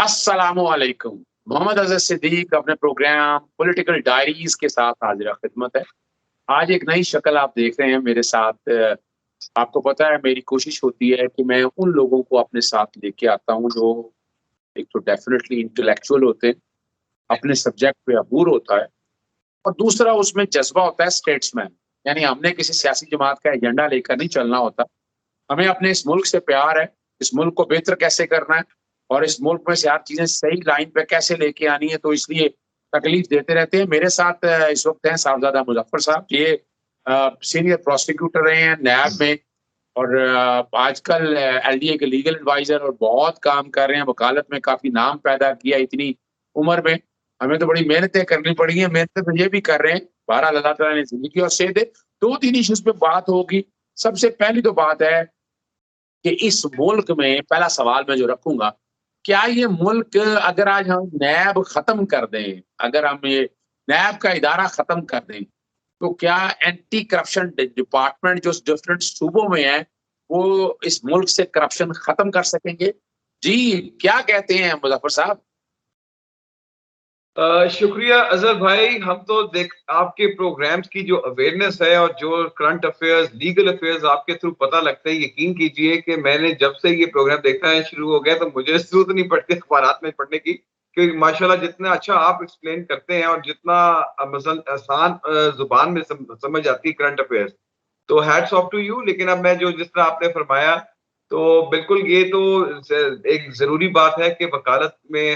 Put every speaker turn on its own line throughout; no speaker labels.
अस्सलामुअलैकुम। मोहम्मद अज़हर सिद्दीक अपने programme political diaries के साथ हाजिर खिदमत है। आज एक नई शक्ल आप देख रहे हैं मेरे साथ। आपको पता है मेरी कोशिश होती है कि मैं उन लोगों को अपने साथ लेके आता हूँ जो एक तो डेफिनेटली इंटेलेक्चुअल होते हैं, अपने सब्जेक्ट पे अबूर होता है, और दूसरा उसमें जज्बा होता है स्टेट्समैन। यानी हमने किसी सियासी जमात का एजेंडा लेकर नहीं चलना होता, हमें अपने इस मुल्क से प्यार है, इस मुल्क को बेहतर कैसे करना है और इस मुल्क में से हर चीजें सही लाइन पे कैसे लेके आनी है, तो इसलिए तकलीफ देते रहते हैं। मेरे साथ इस वक्त हैं साहबजादा मुजफ्फर साहब। ये सीनियर प्रोसिक्यूटर रहे हैं नैब में, और आजकल एलडीए के लीगल एडवाइजर, और बहुत काम कर रहे हैं, वकालत में काफी नाम पैदा किया इतनी उम्र में। हमें तो बड़ी मेहनतें करनी पड़ी हैं, मेहनतें तो ये भी कर रहे हैं। बहरहाल अल्लाह ताला ने जिंदगी और सेहत दे। 2-3 इश्यूज पे बात होगी। सबसे पहली तो बात है कि इस मुल्क में पहला सवाल मैं जो रखूंगा, क्या ये मुल्क अगर आज हम नैब खत्म कर दें, अगर हम ये नैब का इदारा खत्म कर दें, तो क्या एंटी करप्शन डिपार्टमेंट जो डिफरेंट सूबों में है वो इस मुल्क से करप्शन खत्म कर सकेंगे? जी, क्या कहते हैं मुजफ्फर साहब?
शुक्रिया अजहर भाई। हम तो देख आपके प्रोग्राम्स की जो अवेयरनेस है और जो करंट अफेयर्स, लीगल अफेयर्स आपके थ्रू पता लगता है, यकीन कीजिए कि मैंने जब से ये प्रोग्राम देखना है शुरू हो गया तो मुझे जरूरत नहीं पड़ती अखबारात में पढ़ने की, क्योंकि माशाल्लाह जितना अच्छा आप एक्सप्लेन करते हैं और जितना आसान जुबान में समझ आती है करंट अफेयर्स, तो हैट्स ऑफ टू यू। लेकिन अब मैं जो जिस तरह आपने फरमाया, तो बिल्कुल ये तो एक जरूरी बात है कि वकालत में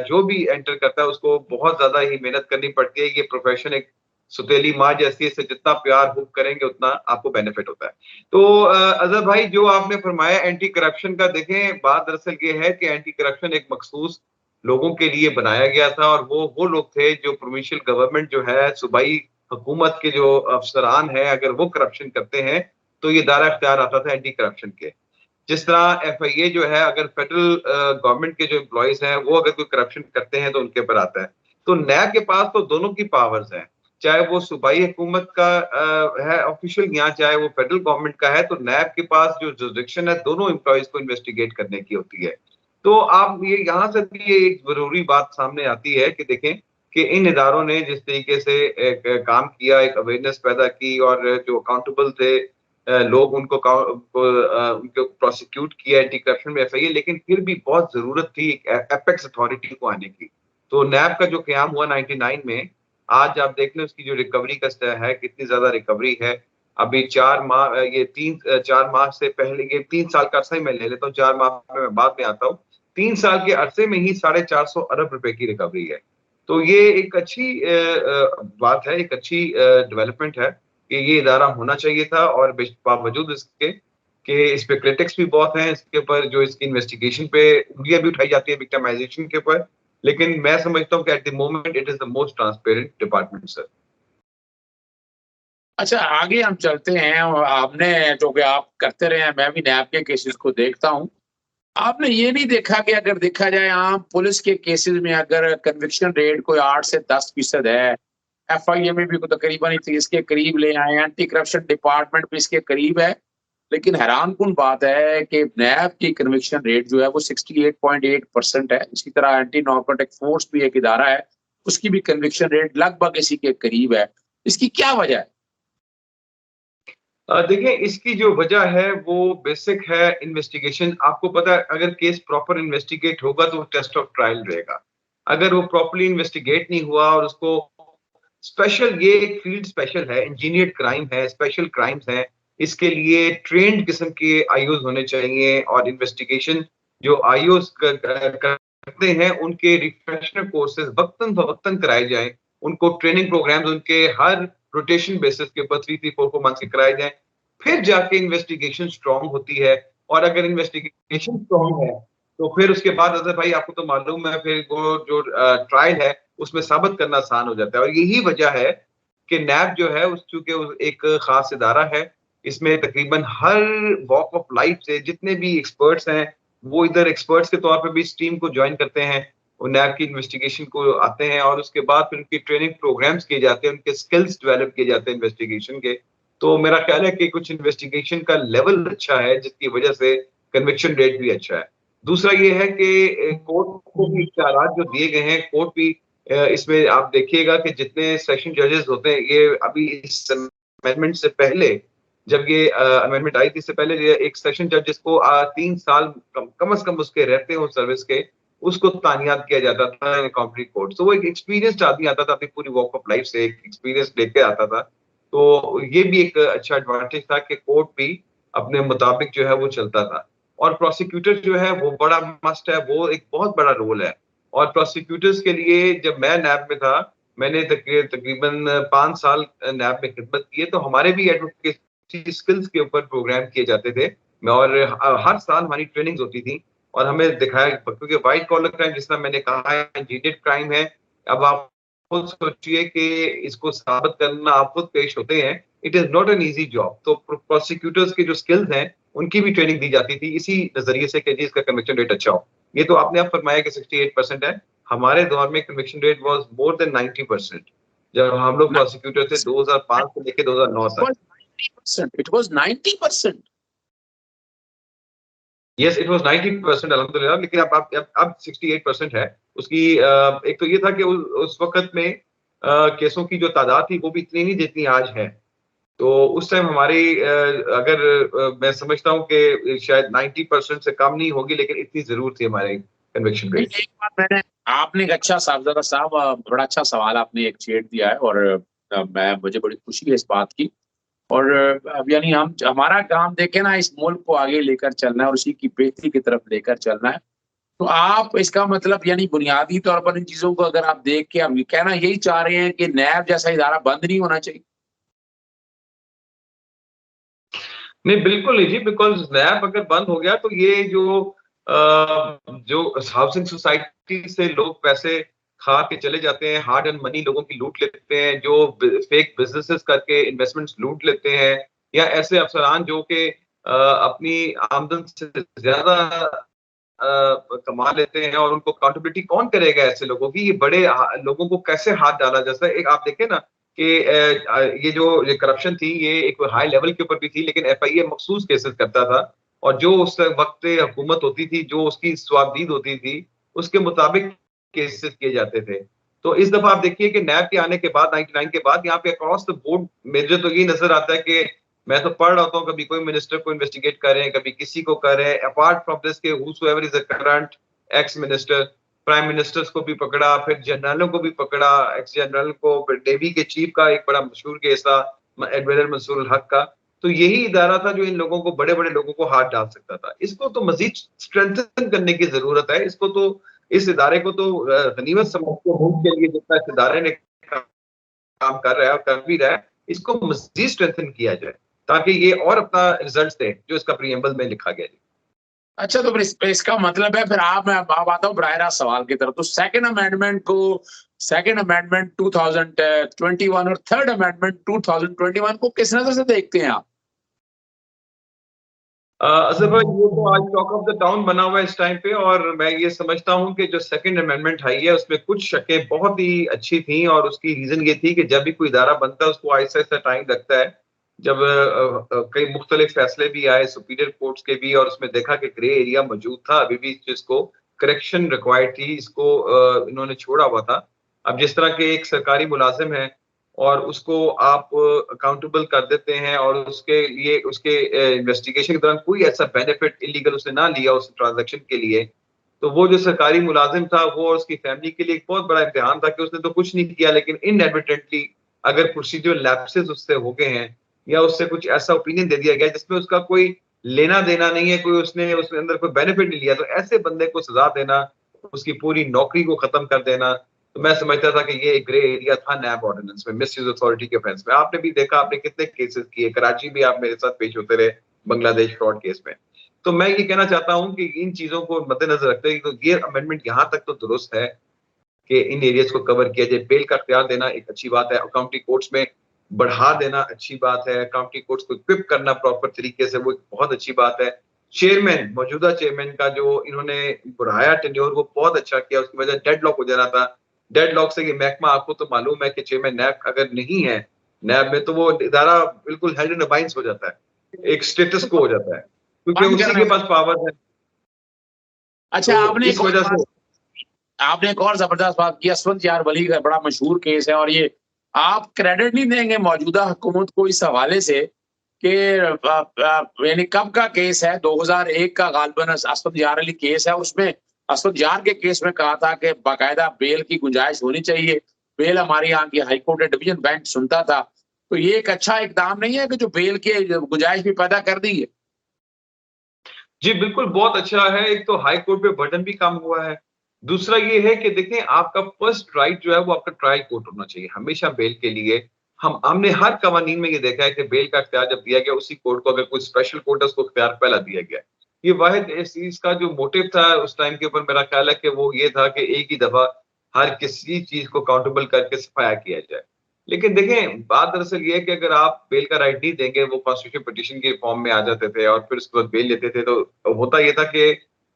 जो भी एंटर करता है उसको बहुत ज्यादा ही मेहनत करनी पड़ती है। ये प्रोफेशन एक सुतेली माँ जैसी है, इससे जितना प्यार हुब करेंगे उतना आपको बेनिफिट होता है। तो अजहर भाई, जो आपने फरमाया एंटी करप्शन का, देखें बात दरअसल ये है कि एंटी करप्शन एक मखसूस लोगों के लिए बनाया गया था, और वो लोग थे जो प्रोविंशियल गवर्नमेंट जो है, सूबाई हुकूमत के जो अफसरान हैं, अगर वो करप्शन करते हैं तो ये दायरा इख्तियार आता था एंटी करप्शन के। जिस तरह एफआईए जो है, अगर फेडरल गवर्नमेंट के जो एम्प्लॉइज हैं वो अगर कोई करप्शन करते हैं तो उनके ऊपर आता है। तो नैब के पास तो दोनों की पावर्स हैं, चाहे वो सूबाई हुकूमत का है ऑफिशियल, या चाहे वो फेडरल गवर्नमेंट का है, तो नैब के पास जो जुरिसडिक्शन है दोनों एम्प्लॉइज को इन्वेस्टिगेट करने की होती है। तो आप ये यहाँ से भी ये एक जरूरी बात सामने आती है कि देखें कि इन इदारों ने जिस तरीके से एक काम किया, एक अवेयरनेस पैदा की, और जो अकाउंटेबल थे लोग उनको प्रोसिक्यूट किया एंटी करप्शन में एफआईए, लेकिन फिर भी बहुत जरूरत थी एक एपेक्स अथॉरिटी को आने की। तो नैब का जो क्याम हुआ 99 में, आज आप देख लें उसकी जो रिकवरी का स्तर है, कितनी ज्यादा रिकवरी है। अभी 4 माह, ये 4 माह से पहले, ये 3 साल का अरसा ही मैं ले लेता हूँ, 4 माह में मैं बाद में आता हूँ। 3 साल के अरसे में ही 450 अरब रुपए की रिकवरी है। तो ये एक अच्छी बात है, एक अच्छी डेवलपमेंट है कि ये इदारा होना चाहिए था। और बावजूद इसके कि इस पे क्रिटिक्स भी बहुत हैं, इसके ऊपर जो इसकी इन्वेस्टिगेशन पे उंगलियां भी उठाई जाती है विक्टिमाइजेशन के ऊपर, लेकिन मैं समझता हूँ कि at the moment it is the most transparent department sir.
अच्छा, आगे हम चलते हैं। और आपने जो कि आप करते रहे हैं, मैं भी नैब के केसेस को देखता हूँ। आपने ये नहीं देखा कि अगर देखा जाए आम पुलिस के केसेस में अगर कन्विक्शन रेट कोई 8 से 10% है, एफआईए में भी कोई तकरीबन 30 के करीब ले आए हैं, एंटी करप्शन डिपार्टमेंट भी इसके करीब है। लेकिन हैरानकुन बात है कि नैब की कन्विक्शन रेट जो है वो 68.8% है। इसी तरह एंटी नारकोटिक फोर्स भी एक इदारा है, उसकी भी कन्विक्शन रेट लगभग इसी के करीब है। इसकी क्या वजह है?
देखिए, इसकी जो वजह है वो बेसिक है इन्वेस्टिगेशन। आपको पता है अगर केस प्रॉपर इन्वेस्टिगेट होगा तो टेस्ट ऑफ ट्रायल रहेगा। अगर वो प्रॉपरली इन्वेस्टिगेट नहीं हुआ और उसको स्पेशल, ये एक फील्ड स्पेशल है, इंजीनियर्ड क्राइम है, स्पेशल क्राइम्स है, इसके लिए ट्रेंड किस्म के आईओज होने चाहिए। और इन्वेस्टिगेशन जो आईओज करते हैं उनके रिफ्रेशर कोर्सेज वक्तन फवक्तन कराए जाएं, उनको ट्रेनिंग प्रोग्राम्स उनके हर रोटेशन बेसिस के ऊपर 3-4 मंथ्स के कराए जाएं, फिर जाके इन्वेस्टिगेशन स्ट्रांग होती है। और अगर इन्वेस्टिगेशन स्ट्रांग है तो फिर उसके बाद अजहर भाई आपको तो मालूम है, फिर वो जो ट्रायल है उसमें साबित करना आसान हो जाता है। और यही वजह है कि नैब जो है उस चूंकि एक खास इदारा है, इसमें तकरीबन हर वॉक ऑफ लाइफ से जितने भी एक्सपर्ट्स हैं वो इधर एक्सपर्ट्स के तौर पे भी इस टीम को ज्वाइन करते हैं, वो नैब की इन्वेस्टिगेशन को आते हैं, और उसके बाद फिर उनकी ट्रेनिंग प्रोग्राम्स किए जाते हैं, उनके स्किल्स डेवलप किए जाते हैं इन्वेस्टिगेशन के। तो मेरा ख्याल है कि कुछ इन्वेस्टिगेशन का लेवल अच्छा है जिसकी वजह से कन्विक्शन रेट भी अच्छा है। दूसरा ये है कि कोर्ट को भी इख्तियारात जो दिए गए हैं, कोर्ट भी इसमें आप देखिएगा कि जितने सेशन जजेस होते हैं, ये अभी इस अमेंडमेंट से पहले, जब ये अमेंडमेंट आई थी, इससे पहले ये एक सेशन जज जिसको 3 साल कम से कम उसके रहते हो सर्विस के, उसको तानियात किया जाता था इन कॉम्पिटिटिव कोर्ट। तो वो एक एक्सपीरियंस्ड आदमी आता था, अपनी पूरी वॉक ऑफ लाइफ से एक एक्सपीरियंस लेके आता था। तो ये भी एक अच्छा एडवांटेज था कि कोर्ट भी अपने मुताबिक जो है वो चलता था। और प्रोसिक्यूटर जो है वो बड़ा मस्ट है, वो एक बहुत बड़ा रोल है। और प्रोसिक्यूटर्स के लिए जब मैं नैब में था, मैंने तकरीबन 5 साल नैब में खिदमत की है, तो हमारे भी एडवोकेसी स्किल्स के ऊपर प्रोग्राम किए जाते थे। और हर साल हमारी ट्रेनिंग्स होती थी और हमें दिखाया, क्योंकि व्हाइट कॉलर क्राइम जिस तरह मैंने कहा है इंजीनियर्ड क्राइम है। अब आप खुद सोचिए कि इसको साबित करना, आप खुद पेश होते हैं, it is not an easy job. तो प्रोसिक्यूटर्स की जो स्किल्स हैं उनकी भी ट्रेनिंग दी जाती थी इसी नजरिए से कि जी इसका कन्विक्शन रेट अच्छा हो। ये तो आपने अब फरमाया कि 68% है। हमारे दौर में conviction rate was more than 90%, जब हम लोग प्रोसिक्यूटर थे 2005 से लेकर 2009 तक।
It was 90%.
Yes, it was 90% अल्हम्दुलिल्लाह, लेकिन अब 68% है। उसकी एक तो ये था कि उस वक्त में केसों की जो तादाद थी वो भी इतनी नहीं जितनी आज है। तो उस टाइम हमारी अगर मैं समझता हूँ कि शायद 90% से कम नहीं होगी, लेकिन इतनी जरूर थी हमारे कन्विक्शन रेट।
एक बात मैंने, आपने एक अच्छा साहबजादा साहब, बड़ा अच्छा सवाल आपने एक छेड़ दिया है, और मैं मुझे बड़ी खुशी है इस बात की। और अब यानी हम, हमारा काम देखें ना, इस मुल्क को आगे लेकर चलना है और उसी की बेहतरी की तरफ लेकर चलना है। तो आप इसका मतलब यानी बुनियादी तौर पर इन चीजों को अगर आप देख के, आप ये कहना यही चाह रहे हैं कि नैब जैसा इदारा बंद नहीं होना चाहिए?
नहीं, बिल्कुल नहीं जी, बिकॉज़ नैब अगर बंद हो गया तो ये जो हाउसिंग सोसाइटी से लोग पैसे खा के चले जाते हैं, हार्ड एंड मनी लोगों की लूट लेते हैं, जो फेक बिजनेसेस करके इन्वेस्टमेंट्स लूट लेते हैं, या ऐसे अफसरान जो कि अपनी आमदन से ज्यादा कमा लेते हैं, और उनको अकाउंटेबिलिटी कौन करेगा ऐसे लोगों की? ये बड़े लोगों को कैसे हाथ डाला जाता है? एक आप देखें ना कि ये करप्शन थी, ये एक हाई लेवल के ऊपर भी थी, लेकिन एफआईए मखसूस केसेस करता था, और जो उस वक्त हुकूमत होती थी, जो उसकी स्वाबदीद होती थी, उसके मुताबिक केसेस किए जाते थे। तो इस दफा आप देखिए कि नैब के आने के बाद, 99 के बाद, यहाँ पे अक्रॉस द बोर्ड मुझे तो यही नजर आता है कि मैं तो पढ़ रहा होता हूँ, कभी कोई मिनिस्टर को इन्वेस्टिगेट कर रहे हैं, कभी किसी को कर रहे हैं, अपार्ट फ्रॉम दिस के whosoever is the current ex minister, prime ministers को भी पकड़ा, फिर जनरलों को भी पकड़ा, एक्स जनरल को, नेवी के चीफ का एक बड़ा मशहूर केस था एडमिरल मंसूर हक का। तो यही इदारा था जो इन लोगों को, बड़े बड़े लोगों को हाथ डाल सकता था। इसको तो मजीद स्ट्रेंथन करने की जरूरत है। इसको तो, इस इदारे को तो गनीमत समझते हैं मुल्क के लिए, जितना इस इदारे ने काम कर रहा है और कर भी रहा है, इसको मजीद स्ट्रेंथन किया जाए ताकि ये और अपना रिजल्ट दे जो इसका प्रीएम्बल में लिखा गया है।
अच्छा, तो फिर इसका मतलब है, फिर मैं अब आता हूँ बराह रास्त सवाल की तरफ। तो सेकंड अमेंडमेंट को, सेकंड अमेंडमेंट 2021 और थर्ड अमेंडमेंट 2021 को किस नजर से देखते हैं आप?
असर भाई, ये तो आज टॉक ऑफ द टाउन बना हुआ है इस टाइम पे, और मैं ये समझता हूँ कि जो सेकंड अमेंडमेंट आई है उसमें कुछ शकें बहुत ही अच्छी थी, और उसकी रीजन ये थी कि जब भी कोई इदारा बनता है उसको आहिस्ता आहिस्ता टाइम लगता है। जब कई मुख्तलिफ फैसले भी आए सुपीरियर कोर्ट्स के भी, और उसमें देखा कि ग्रे एरिया मौजूद था, अभी भी जिसको करेक्शन रिक्वायर्ड थी, इसको इन्होंने छोड़ा हुआ था। अब जिस तरह के एक सरकारी मुलाजिम है और उसको आप अकाउंटेबल कर देते हैं, और उसके लिए, उसके इन्वेस्टिगेशन के दौरान कोई ऐसा बेनिफिट इलीगल उसने ना लिया उस ट्रांजैक्शन के लिए, तो वो जो सरकारी मुलाजिम था वो और उसकी फैमिली के लिए एक बहुत बड़ा इम्तिहान था कि उसने तो कुछ नहीं किया, लेकिन इनएडवर्टेंटली अगर प्रोसीजर लैप्सेस उससे हो गए हैं, या उससे कुछ ऐसा ओपिनियन दे दिया गया जिसमें उसका कोई लेना देना नहीं है, कोई उसने उसके अंदर कोई बेनिफिट नहीं लिया, तो ऐसे बंदे को सजा देना, उसकी पूरी नौकरी को खत्म कर देना, तो मैं समझता था कि ये एक ग्रे एरिया था नैब ऑर्डिनेंस में, मिसयूज अथॉरिटी के ऑफेंस में। आपने भी देखा, आपने कितने केसेस किए, कराची भी आप मेरे साथ पेश होते रहे बांग्लादेश फ्रॉड केस में। तो मैं ये कहना चाहता हूं कि इन चीजों को मद्देनजर रखते हुए, तो ये अमेंडमेंट यहां तक तो दुरुस्त है कि इन एरियाज को कवर किया जाए। बेल का अख्तियार देना एक अच्छी बात है, काउंटी कोर्ट्स में बढ़ा देना अच्छी बात है, काउंटी कोर्ट्स को इक्विप करना प्रॉपर तरीके से वो एक बहुत अच्छी बात है। चेयरमैन, मौजूदा चेयरमैन का जो इन्होंने बढ़ाया टेन्योर, वो बहुत अच्छा किया। उसकी वजह डेडलॉक हो जाना था, डेडलॉक से ये महकमा, आपको तो मालूम है कि चेयरमैन नैब अगर नहीं है नैब में, तो वो इदारा बिल्कुल हेल्ड इन अबाइंस हो जाता है, एक स्टेटस को हो जाता है, क्योंकि
बंद
उसी
करने
के पास पावर है।
अच्छा,
तो
आपने
इस वजह से
आपने एक और जबरदस्त बात की, असफंद यार वली का बड़ा मशहूर केस है, और ये आप क्रेडिट नहीं देंगे मौजूदा हुकूमत को इस हवाले से कि यानी कब का केस है, 2001 का गालिबन असफंद यार अली केस है। उसमें असफंद यार के केस में कहा था कि बाकायदा बेल की गुंजाइश होनी चाहिए। बेल हमारे यहाँ की हाई कोर्ट डिवीजन बेंच सुनता था। तो ये एक अच्छा इकदाम नहीं है कि जो बेल की गुंजाइश भी पैदा कर दी है?
जी, बिल्कुल, बहुत अच्छा है। एक तो हाई कोर्ट पे बर्डन भी कम हुआ है। दूसरा ये है कि देखें, आपका फर्स्ट राइट जो है वो आपका ट्रायल कोर्ट होना चाहिए, हमेशा बेल के लिए। हमने हर कवानीन में ये देखा है कि बेल का इख्तियार जब दिया गया, उसी कोर्ट को, अगर कोई स्पेशल कोर्ट है, उसको इख्तियार पहला दिया गया। ये वाहिद इस चीज़ का जो मोटिव था उस टाइम के ऊपर, मेरा ख्याल है कि वो ये था कि एक ही दफ़ा हर किसी चीज़ को काउंटेबल करके सफाया किया जाए। लेकिन देखें, बात दरअसल ये है कि अगर आप बेल का राइट नहीं देंगे, वो कॉन्स्टिट्यूशन पिटीशन के फॉर्म में आ जाते थे और फिर उसके बाद बेल लेते थे, तो होता ये था कि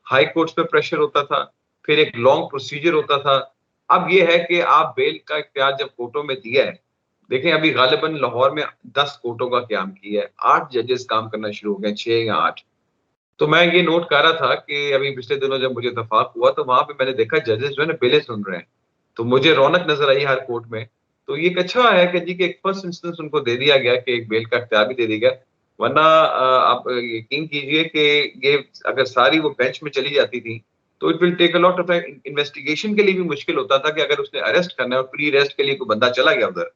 हाई कोर्ट्स पे प्रेशर होता था, फिर एक लॉन्ग प्रोसीजर होता था। अब ये है कि आप बेल का इख्तियार जब कोर्टों में दिया है, देखें अभी गालिबन लाहौर में 10 कोर्टों का क़याम किया है, 8 जजेस काम करना शुरू हो गए, 6 या 8। तो मैं ये नोट कर रहा था कि अभी पिछले दिनों जब मुझे इत्तेफ़ाक हुआ, तो वहाँ पे मैंने देखा जजेस जो है ना बेलें सुन रहे हैं। तो मुझे रौनक नज़र आई हर कोर्ट में। तो ये एक अच्छा है कि जी, कि एक फर्स्ट इंस्टेंस उनको दे दिया गया कि एक बेल का इख्तियार भी दे दिया गया। वरना आप यकीन कीजिए कि ये अगर सारी वो बेंच में चली जाती थी, तो it will take a lot of time. Investigation के लिए भी मुश्किल होता था कि अगर उसने अरेस्ट करना है और प्री अरेस्ट के लिए कोई बंदा चला गया उधर,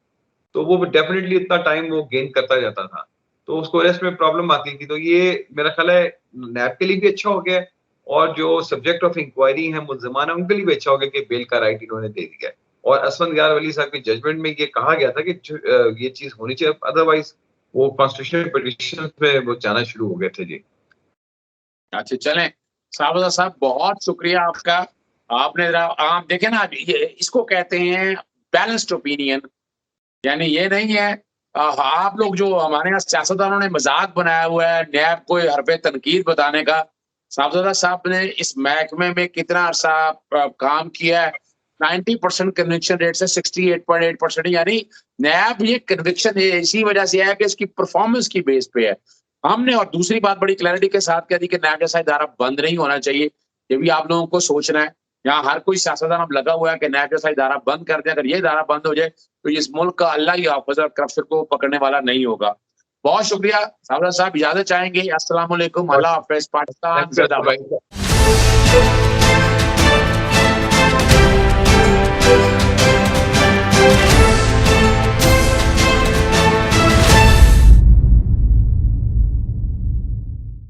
तो वो डेफिनिटली इतना टाइम वो गेन करता जाता था। तो उसको अरेस्ट में प्रॉब्लम आती थी। तो ये मेरा ख्याल है नैब के लिए भी अच्छा हो गया है, और जो सब्जेक्ट ऑफ इंक्वायरी हैं मुल्ज़िमान हैं, उनके लिए भी अच्छा हो गया कि बेल का राइट इन्होंने दे दिया है। और असफंद यार वली साहब के जजमेंट में ये कहा गया था कि ये चीज़ होनी चाहिए, अदरवाइज़ वो कॉन्स्टिट्यूशनल पिटीशंस पे वो जाना शुरू हो गए थे। जी।
अच्छा, चलें, साहब साहब बहुत शुक्रिया आपका। आपने ज़रा आप देखें ना, ये इसको कहते हैं बैलेंस्ड ओपिनियन। यानी ये नहीं है आप लोग जो हमारे यहाँ सियासतदानों ने मज़ाक बनाया हुआ है नैब को हरफ़े तनकीद बताने का। साहबज़ादा साहब ने इस महकमे में कितना अर्सा काम किया है। 90% कन्विक्शन रेट से 68.8%, यानी नैब ये कन्विक्शन ये इसी वजह से है कि इसकी परफॉर्मेंस की बेस पे है। हमने और दूसरी बात बड़ी क्लैरिटी के साथ कह दी कि नैब जैसा इदारा बंद नहीं होना चाहिए। ये भी आप लोगों को सोचना है। यहाँ हर कोई सियासतदान अब लगा हुआ है कि नैब जैसा इदारा बंद कर दें। अगर ये इदारा बंद हो जाए तो इस मुल्क का अल्लाह ही हाफ़िज़, करप्शन को पकड़ने वाला नहीं होगा। बहुत शुक्रिया साहब, इजाज़त चाहेंगे। अस्सलाम वालेकुम, अल्लाह हाफ़िज़, पाकिस्तान
थैंक यू
ज़िंदाबाद।
भाई।